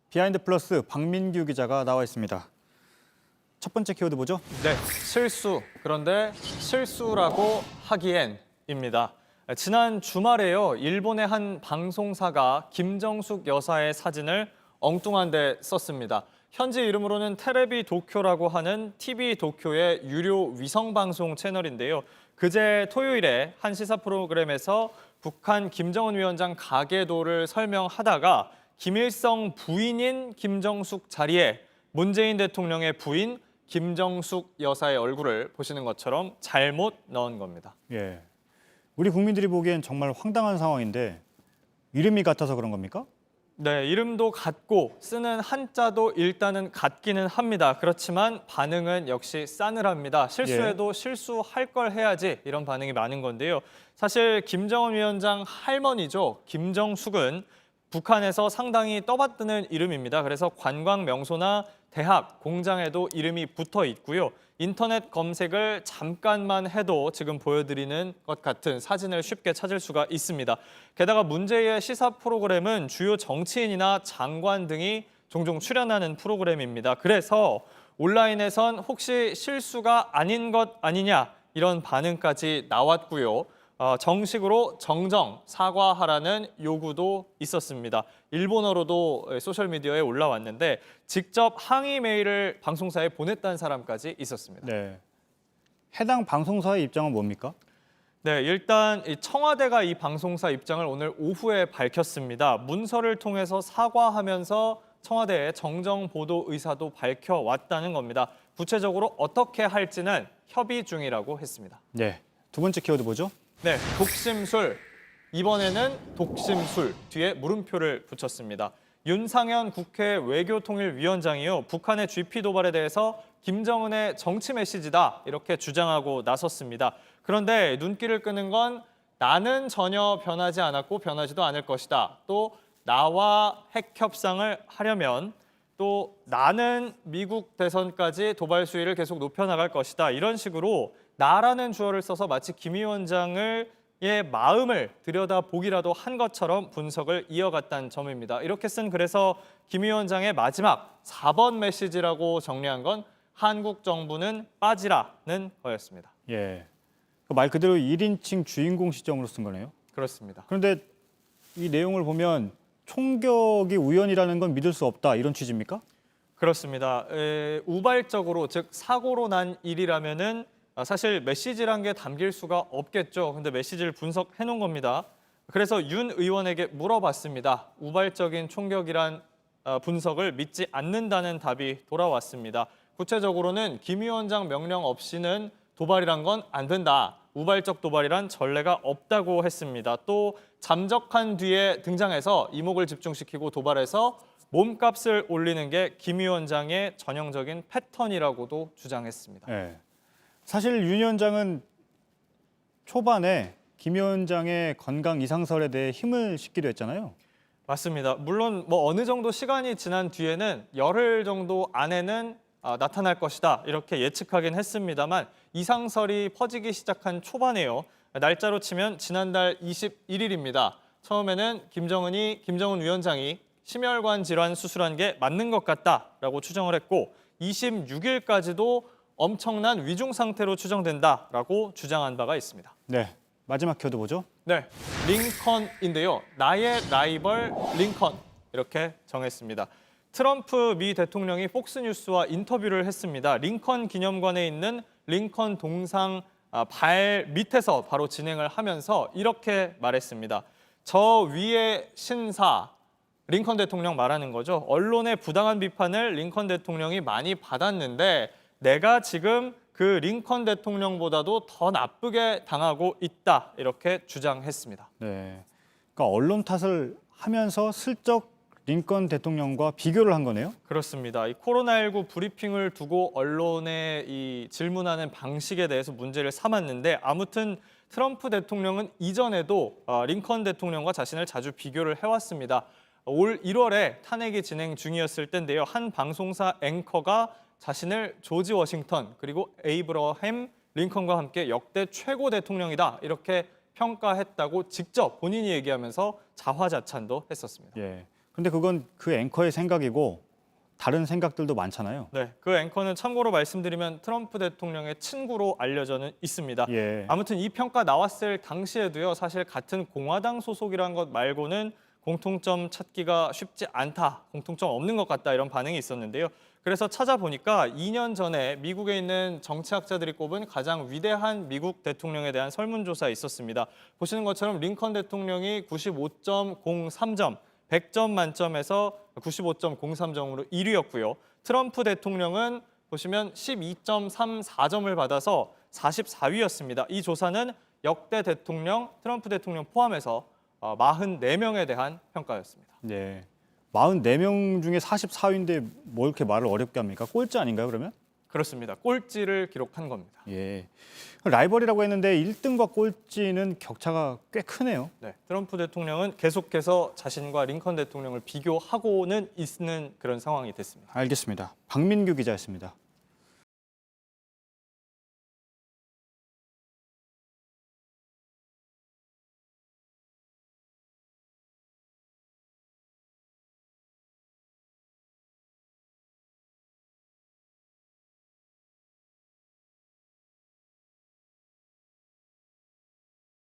비하인드 플러스 박민규 기자가 나와 있습니다. 첫 번째 키워드 뭐죠? 네, 실수. 그런데 실수라고 하기엔입니다. 지난 주말에요, 일본의 한 방송사가 김정숙 여사의 사진을 엉뚱한 데 썼습니다. 현지 이름으로는 테레비 도쿄라고 하는 TV 도쿄의 유료 위성방송 채널인데요. 그제 토요일에 한 시사 프로그램에서 북한 김정은 위원장 가계도를 설명하다가 김일성 부인인 김정숙 자리에 문재인 대통령의 부인 김정숙 여사의 얼굴을 보시는 것처럼 잘못 넣은 겁니다. 예. 우리 국민들이 보기엔 정말 황당한 상황인데 이름이 같아서 그런 겁니까? 네, 이름도 같고 쓰는 한자도 일단은 같기는 합니다. 그렇지만 반응은 역시 싸늘합니다. 실수해도 실수할 걸 해야지 이런 반응이 많은 건데요. 사실 김정은 위원장 할머니죠. 김정숙은 북한에서 상당히 떠받드는 이름입니다. 그래서 관광 명소나 대학, 공장에도 이름이 붙어 있고요. 인터넷 검색을 잠깐만 해도 지금 보여드리는 것 같은 사진을 쉽게 찾을 수가 있습니다. 게다가 문제의 시사 프로그램은 주요 정치인이나 장관 등이 종종 출연하는 프로그램입니다. 그래서 온라인에선 혹시 실수가 아닌 것 아니냐 이런 반응까지 나왔고요. 정식으로 정정, 사과하라는 요구도 있었습니다. 일본어로도 소셜미디어에 올라왔는데 직접 항의 메일을 방송사에 보냈다는 사람까지 있었습니다. 네. 해당 방송사의 입장은 뭡니까? 네, 일단 청와대가 이 방송사 입장을 오늘 오후에 밝혔습니다. 문서를 통해서 사과하면서 청와대의 정정 보도 의사도 밝혀왔다는 겁니다. 구체적으로 어떻게 할지는 협의 중이라고 했습니다. 네. 두 번째 키워드 뭐죠? 네, 독심술. 이번에는 독심술 뒤에 물음표를 붙였습니다. 윤상현 국회 외교통일위원장이요. 북한의 GP 도발에 대해서 김정은의 정치 메시지다 이렇게 주장하고 나섰습니다. 그런데 눈길을 끄는 건 나는 전혀 변하지 않았고 변하지도 않을 것이다. 또 나와 핵 협상을 하려면 또 나는 미국 대선까지 도발 수위를 계속 높여나갈 것이다. 이런 식으로 나라는 주어를 써서 마치 김 위원장의 마음을 들여다보기라도 한 것처럼 분석을 이어갔다는 점입니다. 이렇게 쓴 글에서 김 위원장의 마지막 4번 메시지라고 정리한 건 한국 정부는 빠지라는 거였습니다. 예. 말 그대로 1인칭 주인공 시점으로 쓴 거네요. 그렇습니다. 그런데 이 내용을 보면 총격이 우연이라는 건 믿을 수 없다 이런 취지입니까? 그렇습니다. 우발적으로 즉 사고로 난 일이라면은 사실 메시지란 게 담길 수가 없겠죠. 근데 메시지를 분석해 놓은 겁니다. 그래서 윤 의원에게 물어봤습니다. 우발적인 총격이란 분석을 믿지 않는다는 답이 돌아왔습니다. 구체적으로는 김 위원장 명령 없이는 도발이란 건 안 된다. 우발적 도발이란 전례가 없다고 했습니다. 또 잠적한 뒤에 등장해서 이목을 집중시키고 도발해서 몸값을 올리는 게 김 위원장의 전형적인 패턴이라고도 주장했습니다. 네. 사실 윤 위원장은 초반에 김 위원장의 건강 이상설에 대해 힘을 싣기도 했잖아요. 맞습니다. 물론 어느 정도 시간이 지난 뒤에는 열흘 정도 안에는 나타날 것이다 이렇게 예측하긴 했습니다만 이상설이 퍼지기 시작한 초반에요. 날짜로 치면 지난달 21일입니다. 처음에는 김정은 위원장이 심혈관 질환 수술한 게 맞는 것 같다라고 추정을 했고 26일까지도 엄청난 위중 상태로 추정된다라고 주장한 바가 있습니다. 네, 마지막 키워드 뭐죠? 네, 링컨인데요. 나의 라이벌 링컨 이렇게 정했습니다. 트럼프 미 대통령이 폭스뉴스와 인터뷰를 했습니다. 링컨 기념관에 있는 링컨 동상 발 밑에서 바로 진행을 하면서 이렇게 말했습니다. 저 위의 신사, 링컨 대통령 말하는 거죠. 언론의 부당한 비판을 링컨 대통령이 많이 받았는데 내가 지금 그 링컨 대통령보다도 더 나쁘게 당하고 있다 이렇게 주장했습니다. 네, 그러니까 언론 탓을 하면서 슬쩍 링컨 대통령과 비교를 한 거네요. 그렇습니다. 이 코로나19 브리핑을 두고 언론에 이 질문하는 방식에 대해서 문제를 삼았는데 아무튼 트럼프 대통령은 이전에도 링컨 대통령과 자신을 자주 비교를 해왔습니다. 올 1월에 탄핵이 진행 중이었을 때인데요. 한 방송사 앵커가 자신을 조지 워싱턴 그리고 에이브러햄 링컨과 함께 역대 최고 대통령이다 이렇게 평가했다고 직접 본인이 얘기하면서 자화자찬도 했었습니다. 예, 근데 그건 그 앵커의 생각이고 다른 생각들도 많잖아요. 네, 그 앵커는 참고로 말씀드리면 트럼프 대통령의 친구로 알려져 있습니다. 예. 아무튼 이 평가 나왔을 당시에도요, 사실 같은 공화당 소속이란 것 말고는 공통점 찾기가 쉽지 않다, 공통점 없는 것 같다 이런 반응이 있었는데요. 그래서 찾아보니까 2년 전에 미국에 있는 정치학자들이 꼽은 가장 위대한 미국 대통령에 대한 설문조사에 있었습니다. 보시는 것처럼 링컨 대통령이 95.03점, 100점 만점에서 95.03점으로 1위였고요. 트럼프 대통령은 보시면 12.34점을 받아서 44위였습니다. 이 조사는 역대 대통령, 트럼프 대통령 포함해서 44명에 대한 평가였습니다. 네. 44명 중에 44위인데 뭘 이렇게 말을 어렵게 합니까? 꼴찌 아닌가요, 그러면? 그렇습니다. 꼴찌를 기록한 겁니다. 예. 라이벌이라고 했는데 1등과 꼴찌는 격차가 꽤 크네요. 네, 트럼프 대통령은 계속해서 자신과 링컨 대통령을 비교하고는 있는 그런 상황이 됐습니다. 알겠습니다. 박민규 기자였습니다.